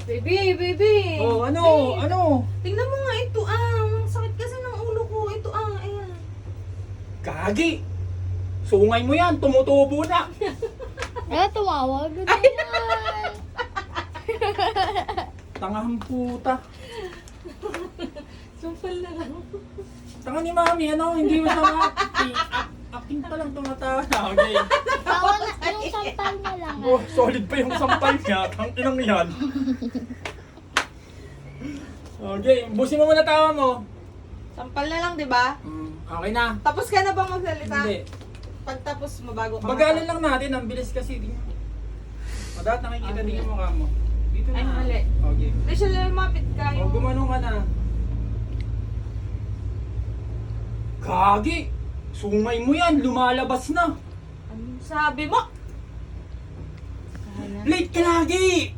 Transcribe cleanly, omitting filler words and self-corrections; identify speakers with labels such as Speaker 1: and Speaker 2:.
Speaker 1: Baby, baby.
Speaker 2: Oh, ano?
Speaker 1: Babe.
Speaker 2: Ano?
Speaker 1: Tingnan mo nga ito ang sakit kasi ng ulo ko. Ito ayan.
Speaker 2: Gagi! Sungay mo yan, tumutubo na.
Speaker 3: Tumawag na naman.
Speaker 2: Tangahang puta.
Speaker 1: Sumpal na lang.
Speaker 2: Tanga ni mami, ano? Hindi mo sama. Acting pa lang tumatawa na. Okay.
Speaker 3: Tawa na, yung sampal na lang.
Speaker 2: Oh, solid pa yung sampal niya. Ang inang yan. Okay, busin mo muna tawa mo.
Speaker 1: Sampal na lang, di ba?
Speaker 2: Okay na.
Speaker 1: Tapos ka na bang magsalita?
Speaker 2: Hindi.
Speaker 1: Pagtapos mo bago ka
Speaker 2: Bagalan lang natin, ang bilis kasi. Madat nakikita din yung mukha mo. Dito na.
Speaker 1: Ay, mali.
Speaker 2: Okay.
Speaker 1: Hindi siya lumapit ka.
Speaker 2: O, gumanong ka na. Gagi! Sungay mo yan, lumalabas na.
Speaker 1: Anong sabi mo?
Speaker 2: Late ka lagi!